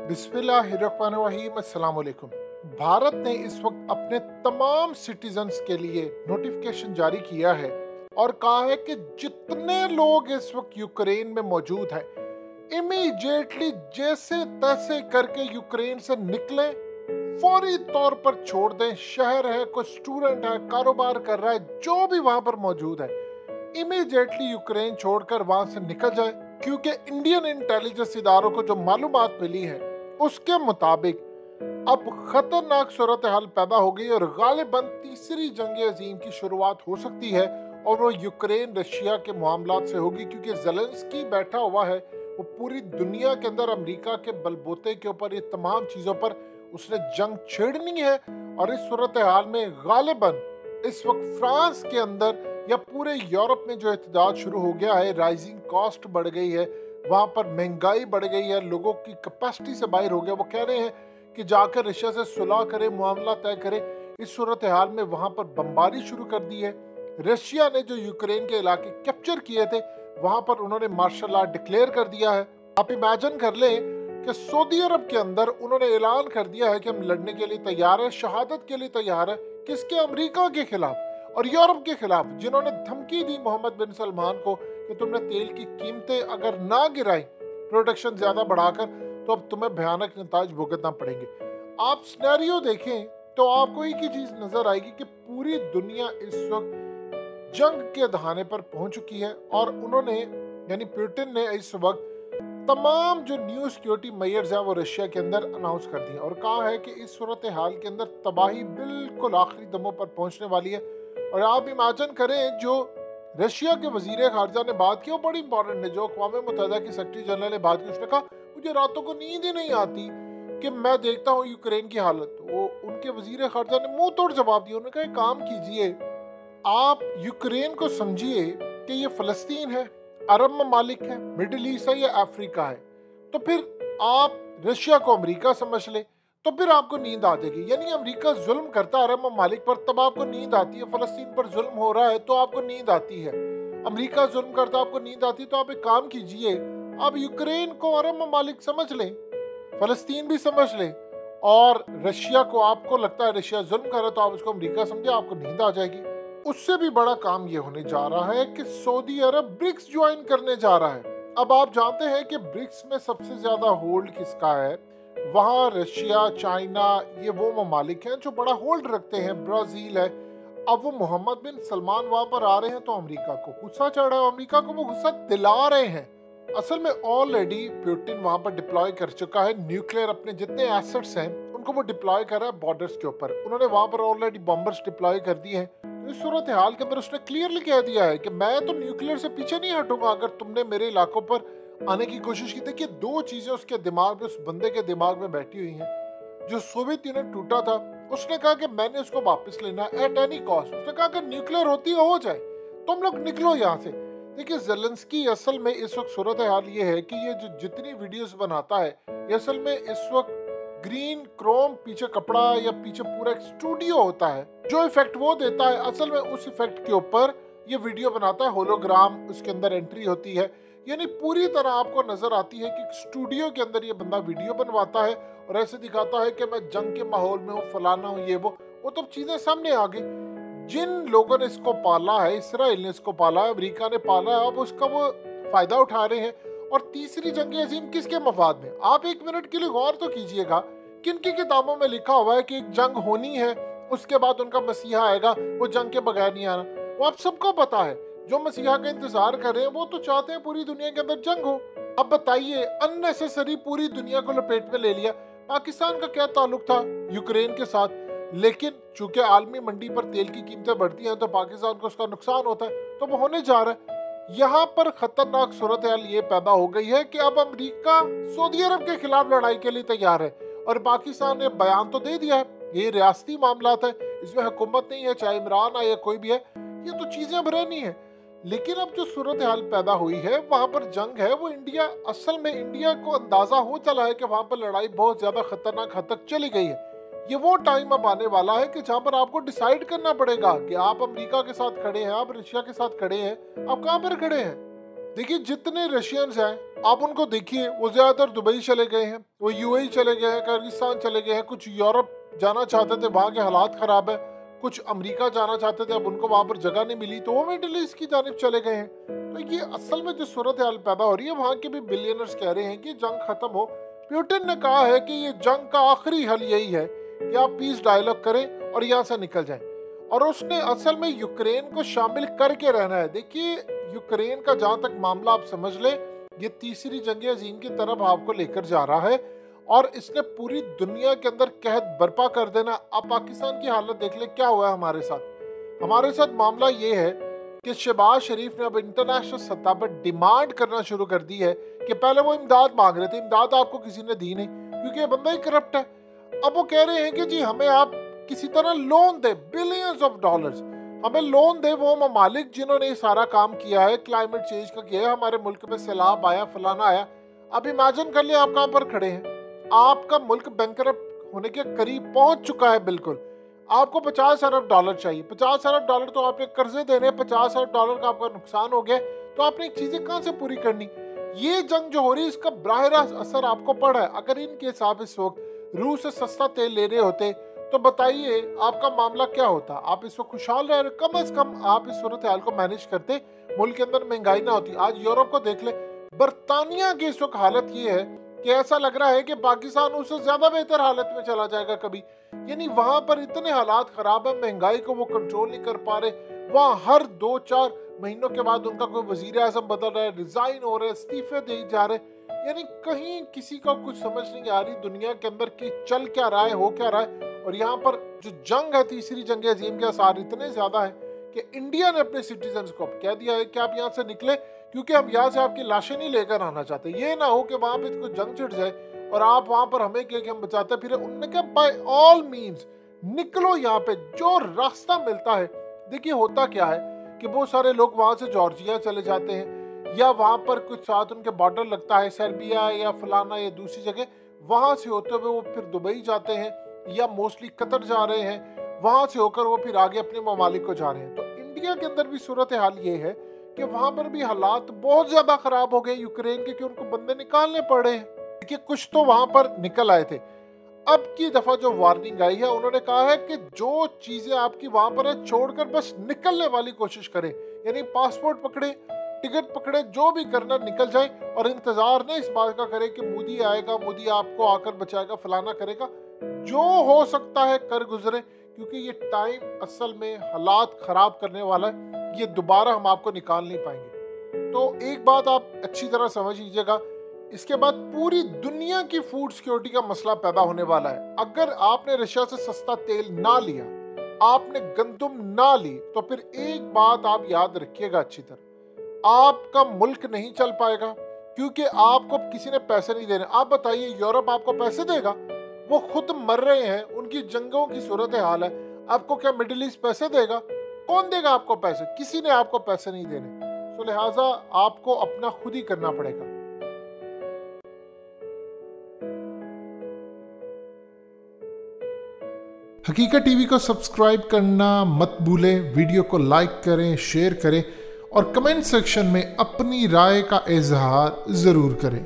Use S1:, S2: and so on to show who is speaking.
S1: बिस्मिल्लाहिर्रहमानिर्रहीम अस्सलाम वालेकुम। भारत ने इस वक्त अपने तमाम सिटीजन्स के लिए नोटिफिकेशन जारी किया है और कहा है कि जितने लोग इस वक्त यूक्रेन में मौजूद हैं इमीडिएटली जैसे तैसे करके यूक्रेन से निकलें, फौरी तौर पर छोड़ दें। शहर है, कोई स्टूडेंट है, कारोबार कर रहा है, जो भी वहां पर मौजूद है इमीडिएटली यूक्रेन छोड़कर वहां से निकल जाए, क्योंकि इंडियन इंटेलिजेंस इदारों को जो मालूमात मिली है उसके मुताबिक अब खतरनाक सूरत हाल पैदा हो गई और गालिबन तीसरी जंग अजीम की शुरुआत हो सकती है और वो यूक्रेन रशिया के मामलात से होगी, क्योंकि ज़ेलेंस्की बैठा हुआ है, वो पूरी दुनिया के अंदर अमेरिका के बलबूते के ऊपर ये तमाम चीज़ों पर उसने जंग छेड़नी है। और इस सूरत हाल में गालिबन इस वक्त फ्रांस के अंदर या पूरे यूरोप में जो एहतजाज शुरू हो गया है, राइजिंग कॉस्ट बढ़ गई है, वहाँ पर महंगाई बढ़ गई है, लोगों की कैपेसिटी से बाहर हो गया। वो कह रहे हैं कि जाकर रशिया से सुलह करे, मामला तय करे। इस सूरत हाल में वहाँ पर बमबारी शुरू कर दी है। रशिया ने जो यूक्रेन के इलाके कैप्चर किए थे वहाँ पर उन्होंने मार्शल लॉ डिक्लेयर कर दिया है। आप इमेजिन कर लें कि सऊदी अरब के अंदर उन्होंने ऐलान कर दिया है कि हम लड़ने के लिए तैयार है, शहादत के लिए तैयार है। किसके? अमेरिका के खिलाफ और यूरोप के खिलाफ, जिन्होंने धमकी दी मोहम्मद बिन सलमान को कि तुमने तेल की कीमतें अगर ना गिराई प्रोडक्शन ज्यादा बढ़ाकर तो अब तुम्हें भयानक नताज भुगतना पड़ेंगे। आप सिनेरियो देखें तो आपको एक ही चीज नजर आएगी कि पूरी दुनिया इस वक्त जंग के दहाने पर पहुंच चुकी है और उन्होंने यानी पुतिन ने इस वक्त तमाम जो न्यू सिक्योरिटी मेजर्स है वो रशिया के अंदर अनाउंस कर दिए और कहा है कि इस सूरत हाल के अंदर तबाही बिल्कुल आखिरी दमों पर पहुंचने वाली है। और आप इमेजिन करें जो रशिया के वजीर खारजा ने बात की वो बड़ी इंपॉर्टेंट है, जो अक़वाम मुत्तहिदा की सेक्रेटरी जनरल ने बात की। उसने कहा मुझे रातों को नींद ही नहीं आती कि मैं देखता हूँ यूक्रेन की हालत। वो उनके वजीर खारजा ने मुंह तोड़ जवाब दिया। उन्होंने कहा काम कीजिए, आप यूक्रेन को समझिए कि ये फ़लस्तीन है, अरब ममालिक है, मिडिल ईस्ट है या अफ्रीका है, तो फिर आप रशिया को अमेरिका समझ ले तो फिर आपको नींद आ जाएगी। यानी अमेरिका जुल्म करता है अरब ममालिक पर तब आपको नींद आती है, फ़लस्तीन पर जुल्म हो रहा है तो आपको नींद आती है, अमेरिका जुल्म करता है आपको नींद आती है। तो आप एक काम कीजिए, आप यूक्रेन को अरब ममालिक समझ लें, फ़लस्तीन भी समझ लें और रशिया को आपको लगता है रशिया जुल्म कर रहा है तो आप उसको अमेरिका समझे, आपको नींद आ जाएगी। उससे भी बड़ा काम ये होने जा रहा है कि सऊदी अरब ब्रिक्स ज्वाइन करने जा रहा है। अब आप जानते हैं कि ब्रिक्स में सबसे ज्यादा होल्ड किसका है? वहाँ रशिया, चाइना, ये वो ममालिक हैं जो बड़ा होल्ड रखते हैं, ब्राजील है। अब वो मोहम्मद बिन सलमान वहां पर आ रहे हैं तो अमेरिका को गुस्सा चढ़ रहा है, अमेरिका को वो गुस्सा दिला रहे हैं। असल में ऑलरेडी पुतिन वहां पर डिप्लॉय कर चुका है न्यूक्लियर, अपने जितने एसेट्स हैं उनको वो डिप्लॉय कर रहा है बॉर्डर्स के ऊपर। उन्होंने वहां पर ऑलरेडी बॉम्बर्स डिप्लॉय कर दिए हैं। इस सूरत हाल के अंदर उसने क्लियरली कह दिया है कि मैं तो न्यूक्लियर से पीछे नहीं हटूंगा अगर तुमने मेरे इलाकों पर आने की कोशिश की। देखिए दो चीजें उसके दिमाग में, उस बंदे के दिमाग में बैठी हुई हैं। जो सोवियत यूनियन टूटा था उसने कहा कि मैंने उसको वापस लेना एट एनी कॉस्ट। उसने कहा कि न्यूक्लियर होती हो जाए, तुम लोग निकलो यहाँ से। देखिए ज़ेलेंस्की असल में इस वक्त सूरत हाल ये है कि ये जो जितनी वीडियोस बनाता है ये असल में इस वक्त ग्रीन क्रोम पीछे कपड़ा या पीछे पूरा एक स्टूडियो होता है, जो इफेक्ट वो देता है असल में उस इफेक्ट के ऊपर ये वीडियो बनाता है। होलोग्राम उसके अंदर एंट्री होती है, यानी पूरी तरह आपको नजर आती है कि स्टूडियो के अंदर ये बंदा वीडियो बनवाता है और ऐसे दिखाता है कि मैं जंग के माहौल में हूँ, फलाना हूँ, ये वो तब चीजें सामने आ गई। जिन लोगों ने इसको पाला है, इसराइल ने इसको पाला है, अमेरिका ने पाला है, अब उसका वो फायदा उठा रहे हैं। और तीसरी जंग अजीम किसके मफाद में? आप एक मिनट के लिए गौर तो कीजिएगा, किन की किताबों में लिखा हुआ है कि एक जंग होनी है, उसके बाद उनका मसीहा आएगा, वो जंग के बगैर नहीं आना। वो आप सबको पता है, जो मसीहा का इंतजार कर रहे हैं वो तो चाहते हैं पूरी दुनिया के अंदर जंग हो। अब बताइए, अननेसेसरी पूरी दुनिया को लपेट में ले लिया। पाकिस्तान का क्या ताल्लुक था यूक्रेन के साथ? लेकिन चूंकि आलमी मंडी पर तेल की कीमतें बढ़ती हैं तो पाकिस्तान को उसका नुकसान होता है, तो वो होने जा रहा है। यहाँ पर खतरनाक सूरत हाल ये पैदा हो गई है कि अब अमेरिका सऊदी अरब के खिलाफ लड़ाई के लिए तैयार है और पाकिस्तान ने बयान तो दे दिया है ये रियासती मामलात है, इसमें हुकूमत नहीं है, चाहे इमरान आए या कोई भी है, ये तो चीजें अब रहनी है। लेकिन अब जो सूरत हाल पैदा हुई है वहां पर जंग है, वो इंडिया, असल में इंडिया को अंदाजा हो चला है कि वहां पर लड़ाई बहुत ज्यादा खतरनाक हद तक चली गई है। ये वो टाइम अब आने वाला है कि जहां पर आपको डिसाइड करना पड़ेगा कि आप अमेरिका के साथ खड़े हैं, आप रशिया के साथ खड़े हैं, आप कहां पर खड़े हैं। देखिए जितने रशियंस हैं आप उनको देखिए, वो ज़्यादातर दुबई चले गए हैं, वो यूएई चले गए हैं, किर्गिस्तान चले गए हैं, कुछ यूरोप जाना चाहते थे, वहाँ के हालात ख़राब है, कुछ अमेरिका जाना चाहते थे, अब उनको वहाँ पर जगह नहीं मिली तो वो मिडिल ईस्ट की जानिब चले गए हैं। तो ये असल में जो सूरत हाल पैदा हो रही है, वहाँ के भी बिलियनर्स कह रहे हैं कि जंग ख़त्म हो। पुतिन ने कहा है कि ये जंग का आखिरी हल यही है कि आप पीस डायलॉग करें और यहाँ से निकल जाएं, और उसने असल में यूक्रेन को शामिल करके रहना है। देखिए, यूक्रेन का जहाँ तक मामला आप समझ लें, ये तीसरी जंग अजीम की तरफ आपको लेकर जा रहा है और इसने पूरी दुनिया के अंदर कहत बर्पा कर देना। आप पाकिस्तान की हालत देख ले, क्या हुआ है हमारे साथ मामला ये है कि शहबाज शरीफ ने अब इंटरनेशनल सतह पर डिमांड करना शुरू कर दी है कि पहले वो इमदाद मांग रहे थे, इमदाद आपको किसी ने दी नहीं क्योंकि ये बंदा ही करप्ट है। अब वो कह रहे हैं कि जी हमें आप किसी तरह loan they, billions of dollars हमें लोन दे, वो ममालिक जिन्होंने ये सारा काम किया है, क्लाइमेट चेंज का किया है, हमारे मुल्क में सैलाब आया, फलाना आया। अब इमेजिन कर लिया आप कहाँ पर खड़े हैं, आपका मुल्क बैंकरप्ट होने के करीब पहुंच चुका है बिल्कुल। आपको 50 अरब डॉलर चाहिए, 50 अरब डॉलर तो आपने कर्जे दे रहे हैं, 50 अरब डॉलर का आपका नुकसान हो गया, तो आपने चीजें कहाँ से पूरी करनी। ये जंग जो हो रही है इसका बराह रास्त असर आपको पड़ा है। अगर इनके हिसाब इस वक्त रूस से सस्ता तेल ले रहे होते तो बताइए आपका मामला क्या होता। आप इस वक्त खुशहाल रह रहे, कम अज कम आप इस सूरत हाल को मैनेज करते, मुल्क के अंदर महंगाई ना होती। आज यूरोप को देख ले, बरतानिया की इस वक्त हालत ये है कि ऐसा लग रहा है कि पाकिस्तान उससे ज्यादा बेहतर हालत में चला जाएगा कभी। यानी वहां पर इतने हालात खराब है, महंगाई को वो कंट्रोल नहीं कर पा रहे। वहाँ हर 2-4 महीनों के बाद उनका कोई वजीर आज़म बदल रहा है, रिजाइन हो रहे, इस्तीफे दे जा रहे। यानी कहीं किसी को कुछ समझ नहीं आ रही दुनिया के अंदर कि चल क्या रहा है, हो क्या रहा है। और यहाँ पर जो जंग है, तीसरी जंग अजीम के असर इतने ज्यादा है कि इंडिया ने अपने सिटीजन को अब कह दिया है कि आप यहाँ से निकले, क्योंकि हम यहाँ से आपकी लाशें नहीं लेकर आना चाहते। ये ना हो कि वहां पे कोई जंग छिड़ जाए और आप वहां पर हमें कह के हम बचाते फिर। उन्होंने कहा बाय ऑल मीन्स निकलो यहाँ पे, जो रास्ता मिलता है। देखिए होता क्या है कि बहुत सारे लोग वहां से जॉर्जिया चले जाते हैं, या वहां पर कुछ साथ उनके बॉर्डर लगता है सर्बिया या फलाना या दूसरी जगह, वहां से होते हुए वो फिर दुबई जाते हैं या मोस्टली कतर जा रहे हैं, वहां से होकर वो फिर आगे अपने ममालिक को जा रहे हैं। तो इंडिया के अंदर भी सूरत हाल ये है कि वहां पर भी हालात बहुत ज्यादा खराब हो गए यूक्रेन के, कि उनको बंदे निकालने पड़े हैं। देखिए कुछ तो वहां पर निकल आए थे। अब की दफा जो वार्निंग आई है, उन्होंने कहा है कि जो चीजें आपकी वहां पर है छोड़कर बस निकलने वाली कोशिश करें। यानी पासपोर्ट पकड़े, टिकट पकड़े, जो भी करना निकल जाए, और इंतजार नहीं इस बात का करे कि मोदी आएगा, मोदी आपको आकर बचाएगा, फलाना करेगा। जो हो सकता है कर गुजरे, क्योंकि ये टाइम असल में हालात खराब करने वाला है। ये दोबारा हम आपको निकाल नहीं पाएंगे। तो एक बात आप अच्छी तरह समझ लीजिएगा, इसके बाद पूरी दुनिया की फूड सिक्योरिटी का मसला पैदा होने वाला है। अगर आपने रशिया से सस्ता तेल ना लिया, आपने गंदुम ना ली, तो फिर एक बात आप याद रखिएगा अच्छी तरह, आपका मुल्क नहीं चल पाएगा, क्योंकि आपको किसी ने पैसे नहीं देने। आप बताइए यूरोप आपको पैसे देगा? वो खुद मर रहे हैं, उनकी जंगों की सूरत हाल है, आपको क्या मिडिल ईस्ट पैसे देगा? कौन देगा आपको पैसे? किसी ने आपको पैसे नहीं देने। तो लिहाजा आपको अपना खुद ही करना पड़ेगा। हकीकत टीवी को सब्सक्राइब करना मत भूलें, वीडियो को लाइक करें, शेयर करें और कमेंट सेक्शन में अपनी राय का इजहार ज़रूर करें।